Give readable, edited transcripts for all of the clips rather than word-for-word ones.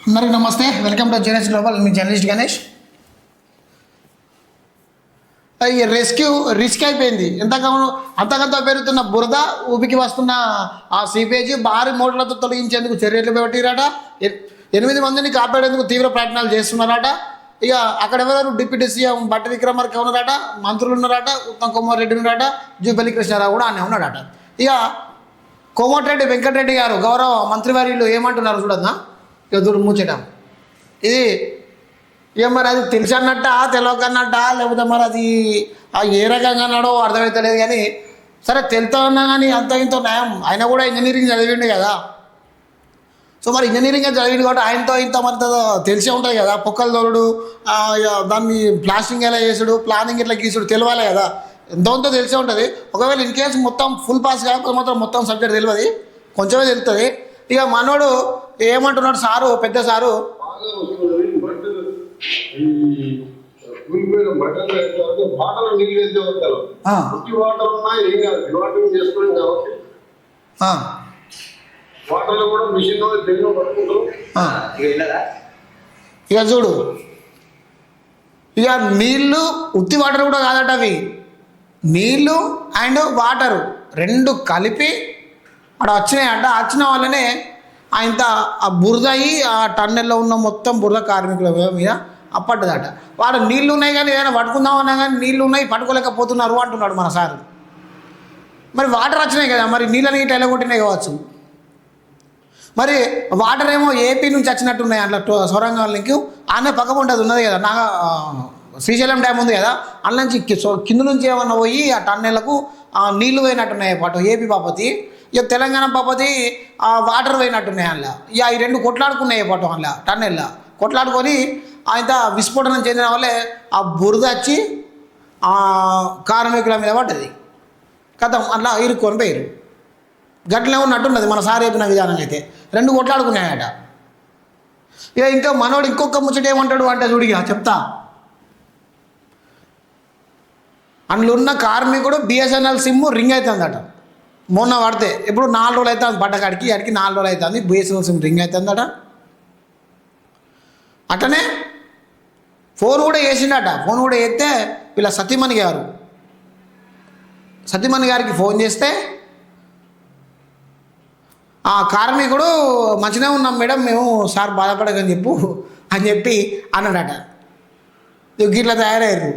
అందరికీ నమస్తే, welcome to journalist global. Me journalist Ganesh. ఈ రిస్క్ అయిపోయింది. అంతకంత పెరుగుతున్న బురద, ఊపికి వస్తున్న ఆ సీపేజీ భారీ మోటార్లతో తొలగించేందుకు చర్యలు పెట్టిరట. 8 మందిని కాపాడేందుకు తీవ్ర ప్రయత్నాలు చేస్తున్నారట. ఇక అక్కడ ఎవరు డిప్యూటీ సీఎం బట్టి విక్రమార్క ఉన్నారట, మంత్రులు ఉన్నారట, ఉత్తమ్ కుమార్ రెడ్డి ఉన్నారట, జూపల్లి కృష్ణారావు కూడా అనే ఉన్నాడట. ఇక కోమటిరెడ్డి వెంకటరెడ్డి గారు గౌరవ మంత్రివర్యులు ఏమంటున్నారు చూడద్దా. ఇక చూడు ముచ్చట ఇది. ఇక మరి అది తెలిసి అన్నట్ట, తెలియకన్నట్ట, లేకపోతే మరి అది ఏ రకంగా అన్నాడో అర్థమవుతలేదు. కానీ సరే తెలుతా ఉన్నా కానీ అంత ఇంత న్యాయం. ఆయన కూడా ఇంజనీరింగ్ చదివిండు కదా. సో మరి ఇంజనీరింగ్ చదివింది కాబట్టి ఆయనతో ఇంత మరి తెలిసే ఉంటుంది కదా. పొక్కలు తోలుడు, దాన్ని ప్లాస్టింగ్ ఎలా చేసుడు, ప్లానింగ్ ఇట్లా గీసుడు తెలియాలి కదా. ఎంతో తెలిసే ఉంటుంది. ఒకవేళ ఇన్ కేసు మొత్తం ఫుల్ పాస్ కాకపోతే మాత్రం మొత్తం సబ్జెక్ట్ తెలియదు, కొంచెమే తెలుస్తుంది. ఇక మనోడు ఏమంటున్నాడు సారు, పెద్ద సారు, ఇక చూడు, ఇక నీళ్ళు ఉత్తి వాటర్ కూడా కాదట, అవి నీళ్ళు అండ్ వాటరు రెండు కలిపి అక్కడ వచ్చినాయంట. వచ్చిన వాళ్ళనే ఆయన ఆ బురద అయ్యి ఆ టన్నెల్లో ఉన్న మొత్తం బురద కార్మికుల మీద అప్పట్టదట. వాడు నీళ్ళు ఉన్నాయి కానీ ఏదైనా పట్టుకుందామన్నా కానీ నీళ్ళు ఉన్నాయి, పట్టుకోలేకపోతున్నారు అంటున్నాడు మన సారు. మరి వాటర్ వచ్చినాయి కదా, మరి నీళ్ళని ఇట్లా ఎలగొట్టినాయి కావచ్చు. మరి వాటర్ ఏమో ఏపీ నుంచి వచ్చినట్టున్నాయి. అట్లా సొరంగాల నుంచి ఆనే పక్క ఉంటుంది ఉన్నది కదా, శ్రీశైలం డ్యామ్ ఉంది కదా, అందులో నుంచి కింద నుంచి ఏమన్నా పోయి ఆ టన్నెలకు నీళ్లు పోయినట్టున్నాయి పాటు ఏపీ బాపతి. ఇక తెలంగాణ బాపతి వాటర్ పోయినట్టున్నాయి. అందులో ఇక ఈ రెండు కొట్లాడుకున్నాయి పాటు అందులో టన్నెల్లో కొట్లాడుకొని ఆయన విస్ఫోటనం చెందిన వల్లే ఆ బురద వచ్చి కార్మికుల మీద పడ్డది. కథం అట్లా ఇరుక్కొని పోయారు. గట్లనే ఉన్నట్టున్నది మన సార్ చెప్పిన విధానం అయితే. రెండు కొట్లాడుకున్నాయట. ఇక ఇంకా మనోడు ఇంకొక ముచ్చట ఏమంటాడు అంటే చూడిగా చెప్తా. అందులో ఉన్న కార్మికుడు బిఎస్ఎన్ఎల్ సిమ్ రింగ్ అవుతుందట. మొన్న పడితే ఇప్పుడు 4 రోజులు అవుతుంది పడ్డకాడికి, అడికి 4 రోజులు అవుతుంది. బిఎస్ఎన్ఎల్ సిమ్ రింగ్ అవుతుందట. అట్లనే ఫోన్ కూడా వేసిండట. ఫోన్ కూడా వేస్తే వీళ్ళ సతీమణి గారికి ఫోన్ చేస్తే ఆ కార్మికుడు మంచిగా ఉన్నాం మేడం, మేము సార్ బాధపడకని చెప్పి అన్నాడట. ఇట్లా తయారయ్యారు.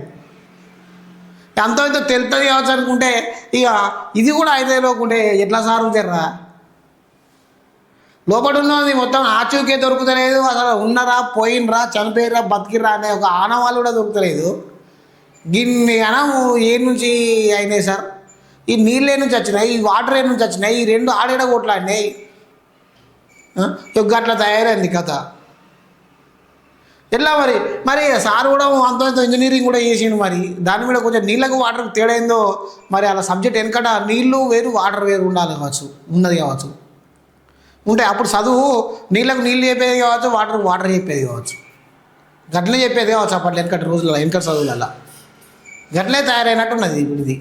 ఎంతో ఎంతో తెలుస్తుంది కావచ్చు అనుకుంటే ఇక ఇది కూడా అయితే లోకుంటే ఎట్లా సార్ జర్రా. లోపల ఉన్నది మొత్తం ఆచూకే దొరుకుతలేదు. అసలు ఉన్నరా, పోయినరా, చనిపోయిరా, బతికిరా అనే ఒక ఆనవాళ్ళు కూడా దొరుకుతలేదు. గిన్ని అనం ఏ నుంచి అయినాయి సార్? ఈ నీళ్ళు ఏ నుంచి వచ్చినాయి, ఈ వాటర్ ఏ నుంచి వచ్చినాయి, ఈ రెండు ఆడేడ కొట్లాడినాయి. అట్లా తయారైంది కథ. ఎట్లా మరి సార్ కూడా అంత ఇంజనీరింగ్ కూడా చేసిండు. మరి దాని మీద కొంచెం నీళ్ళకు వాటర్కి తేడా ఏందో మరి అలా సబ్జెక్ట్ వెనకట నీళ్ళు వేరు వాటర్ వేరు ఉండాలి కావచ్చు, ఉన్నది కావచ్చు. ఉంటే అప్పుడు చదువు నీళ్ళకు నీళ్ళు చెప్పేది కావచ్చు, వాటర్ చెప్పేది కావచ్చు. గట్లనే చెప్పేది కావచ్చు అప్పట్లో వెనకటి రోజులలో, వెనకటి చదువులలో గట్లే తయారైనట్టున్నది ఇప్పుడు ఇది.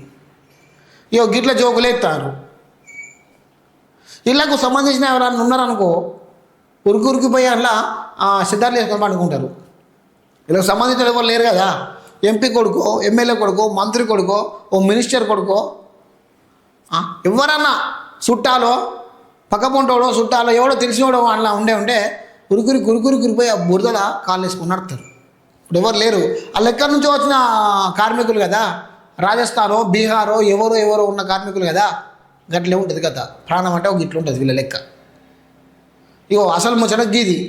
ఇక గిట్ల జోకులు ఎత్తారు. ఇళ్ళకు సంబంధించిన ఎవరన్నా ఉన్నారనుకో ఉరికిపోయి అలా సిద్ధార్థ వేసుకొని పండుకుంటారు. వీళ్ళకి సంబంధించిన ఎవరు లేరు కదా. ఎంపీ కొడుకో, ఎమ్మెల్యే కొడుకో, మంత్రి కొడుకో, ఓ మినిస్టర్ కొడుకో, ఎవరన్నా చుట్టాలో, పక్కపొంటోడో, చుట్టాలో ఎవడో తెలిసినోడో అలా ఉంటే కురిపోయి ఆ బురదల కాళ్ళు వేసుకొని నడుతారు. ఇప్పుడు ఎవరు లేరు. వాళ్ళు ఎక్కడి నుంచో వచ్చిన కార్మికులు కదా, రాజస్థానో, బీహారో ఎవరో ఉన్న కార్మికులు కదా. గట్లే ఉంటుంది కదా. ప్రాణం అంటే ఒక గిట్లు ఉంటుంది వీళ్ళ లెక్క. ఇగో అసలు ముచ్చట గీది.